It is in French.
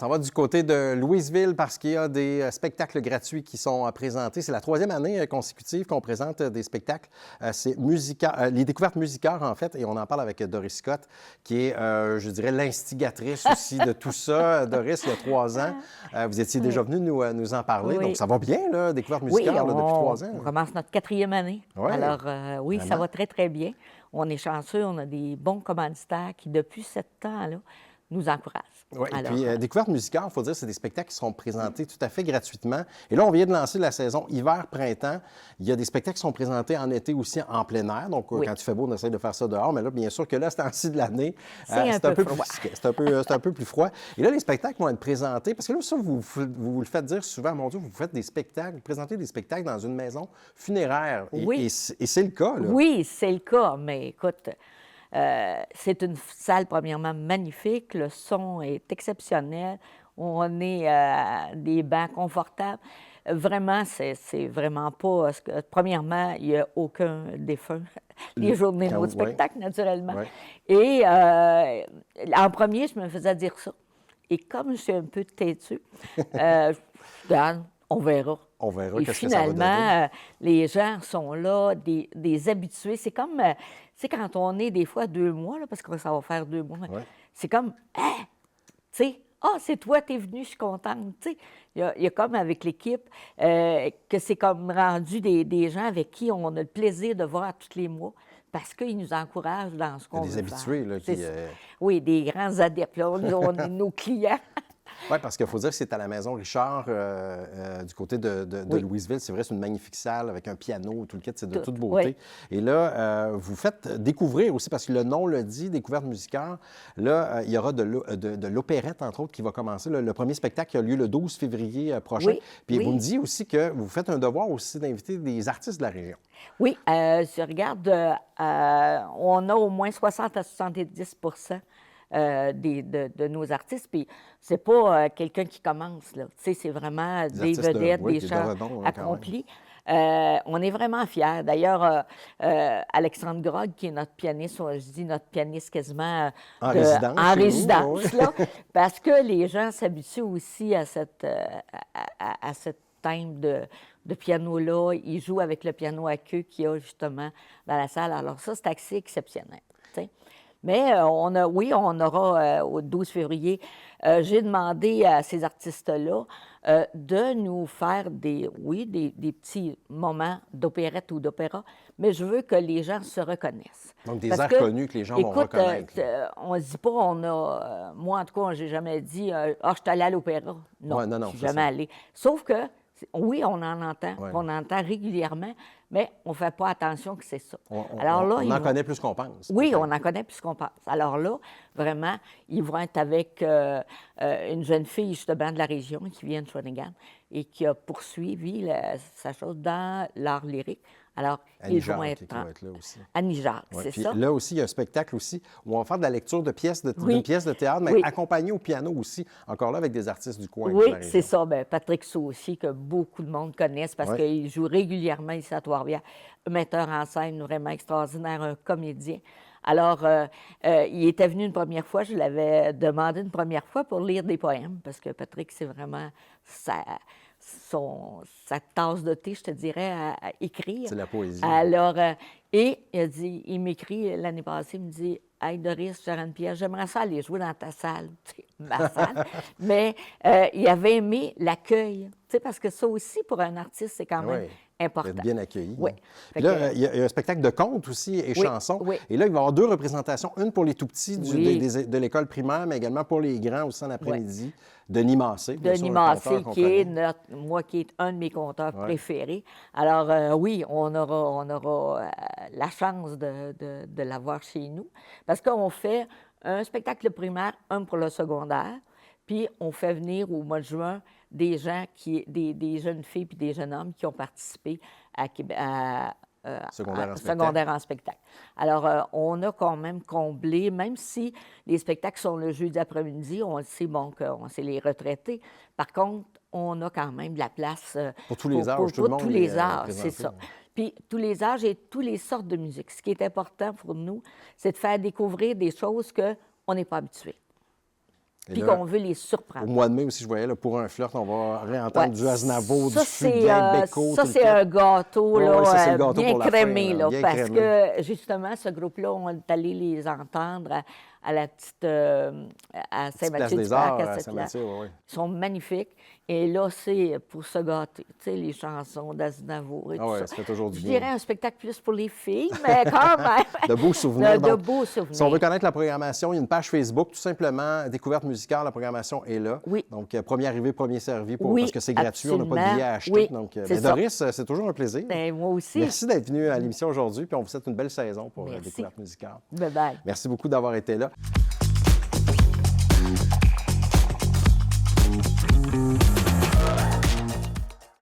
s'en va du côté de Louisville parce qu'il y a des spectacles gratuits qui sont présentés. C'est la 3e année consécutive qu'on présente des spectacles. C'est les découvertes musicales, en fait, et on en parle avec Doris Scott, qui est, je dirais, l'instigatrice aussi de tout ça. Doris, il y a 3 ans, vous étiez déjà venu nous en parler. Oui. Donc, ça va bien, là, découvertes musicales, là, depuis 3 ans. On commence notre 4e année. Ouais, Alors, oui, vraiment. ça va très, très bien. On est chanceux, on a des bons commanditaires qui, depuis 7 ans-là, nous encouragent. Oui, et Alors, puis découverte musicale, il faut dire, c'est des spectacles qui seront présentés tout à fait gratuitement. Et là, on vient de lancer la saison hiver-printemps. Il y a des spectacles qui sont présentés en été aussi en plein air. Donc, quand il fait beau, on essaie de faire ça dehors. Mais là, bien sûr que là, c'est en-ci de l'année. C'est un peu plus froid. C'est un peu plus froid. Et là, les spectacles vont être présentés. Parce que là, ça, vous le faites dire souvent, mon Dieu, vous faites des spectacles, vous présentez des spectacles dans une maison funéraire. Oui. Et c'est le cas, là. Oui, c'est le cas. Mais écoute, c'est une salle, premièrement, magnifique. Le son est exceptionnel. On est des bancs confortables. Vraiment, c'est vraiment pas... Premièrement, il n'y a aucun défunt. Les journées de notre spectacle, naturellement. Ouais. Et en premier, je me faisais dire ça. Et comme je suis un peu têtue, on verra. On verra Et qu'est-ce que ça va donner. finalement, les gens sont là, des habitués. C'est comme, tu sais, quand on est des fois 2 mois, là, parce que ça va faire 2 mois, c'est comme, hein, tu sais, c'est toi, t'es venu, je suis contente. Tu sais, il y a comme avec l'équipe que c'est comme rendu des gens avec qui on a le plaisir de voir tous les mois parce qu'ils nous encouragent dans ce qu'on veut faire. Des habitués, là, qui... Oui, des grands adeptes. Là, on est nos clients. Oui, parce qu'il faut dire que c'est à la Maison Richard, du côté de Louisville. C'est vrai, c'est une magnifique salle avec un piano, tout le kit, c'est de toute beauté. Oui. Et là, vous faites découvrir aussi, parce que le nom le dit, découverte musicale. Là, il y aura de l'opérette, entre autres, qui va commencer. Le premier spectacle qui a lieu le 12 février prochain. Oui. Puis vous me dites aussi que vous faites un devoir aussi d'inviter des artistes de la région. Oui, je regarde, on a au moins 60 à 70 de nos artistes. Puis c'est pas quelqu'un qui commence, là. Tu sais, c'est vraiment des vedettes, des chants accomplis. On est vraiment fiers. D'ailleurs, Alexandre Grog, qui est notre pianiste, je dis notre pianiste quasiment en résidence, là, parce que les gens s'habituent aussi à cette thème de piano-là. Ils jouent avec le piano à queue qu'il y a justement dans la salle. Alors ça, c'est assez exceptionnel, tu sais. Mais on aura au 12 février, j'ai demandé à ces artistes-là de nous faire des petits moments d'opérette ou d'opéra, mais je veux que les gens se reconnaissent. Donc des airs connus que les gens vont reconnaître. On ne se dit pas, moi en tout cas, j'ai jamais dit je suis allée à l'opéra. Non, je suis jamais allée. Sauf que oui, on en entend, on entend régulièrement, mais on ne fait pas attention que c'est ça. Alors là, on en connaît plus qu'on pense. Oui, on en connaît plus qu'on pense. Alors là, vraiment, ils vont être avec une jeune fille, justement, de la région, qui vient de Shawinigan et qui a poursuivi sa chose dans l'art lyrique. Alors, Annie ils vont Jacques, être qui va être là aussi. Annie Jacques, c'est puis ça. Là aussi, il y a un spectacle aussi où on va faire de la lecture de pièces d'une pièce de théâtre, mais accompagnée au piano aussi, encore là avec des artistes du coin. Oui, c'est ça. Bien, Patrick Saucy, que beaucoup de monde connaissent parce qu'il joue régulièrement ici à Trois-Rivières. Un metteur en scène vraiment extraordinaire, un comédien. Alors, il était venu une première fois, je l'avais demandé une première fois pour lire des poèmes, parce que Patrick, c'est vraiment sa tasse de thé, je te dirais, à écrire. C'est la poésie. Alors, et il m'écrit l'année passée, il me dit « Hey Doris, Sharon-Pierre, j'aimerais ça aller jouer dans ta salle, ma salle. » Mais il avait aimé l'accueil, parce que ça aussi, pour un artiste, c'est quand même important. Être bien accueilli. Oui. Puis là, il y a un spectacle de contes aussi et chansons. Oui. Et là, il va y avoir 2 représentations, une pour les tout-petits de l'école primaire, mais également pour les grands aussi en après-midi. Denis Massé. Denis Massé, qui est un de mes conteurs préférés. Alors, oui, on aura la chance de l'avoir chez nous. Parce qu'on fait un spectacle primaire, un pour le secondaire, puis on fait venir au mois de juin des gens, des jeunes filles puis des jeunes hommes qui ont participé à secondaire en spectacle. Alors, on a quand même comblé, même si les spectacles sont le jeudi après-midi, on le sait, c'est les retraités. Par contre, on a quand même de la place pour tous les âges, pour tout le monde tous les âges, c'est ça. Puis tous les âges et toutes les sortes de musique. Ce qui est important pour nous, c'est de faire découvrir des choses qu'on n'est pas habitué. Et puis là, qu'on veut les Au surprendre. mois de mai aussi, je voyais, là, pour un flirt, on va réentendre Ouais. du Aznavour, Ça, du Fugain, Bécaud. ça, tout le c'est kit. un gâteau, Ouais, là, ouais, ça, c'est le gâteau bien pour la crémé, fin, là, là, bien parce crémé. que, justement, ce groupe-là, on est allé les entendre à la petite... à Place Saint-Mathieu du des Parc, Arts à à cette place. Saint-Mathieu, oui. Ils sont magnifiques. Et là, c'est pour se gâter. Tu sais, les chansons d'Aznavour et Ah tout ouais, ça. ça fait toujours du Je bien. dirais un spectacle plus pour les filles, mais quand même. De beaux souvenirs. De Donc, beaux souvenirs. si on veut connaître la programmation, il y a une page Facebook, tout simplement, Découverte musicale, la programmation est là. Oui. Donc, premier arrivé, premier servi, Oui, parce que c'est gratuit, on n'a pas de absolument. billets à acheter. Oui, Donc, c'est ça. Doris, c'est toujours un plaisir. Ben, moi aussi. Merci d'être venu à l'émission aujourd'hui, puis on vous souhaite une belle saison pour Merci. Découverte musicale. Bye-bye. Merci beaucoup d'avoir été là.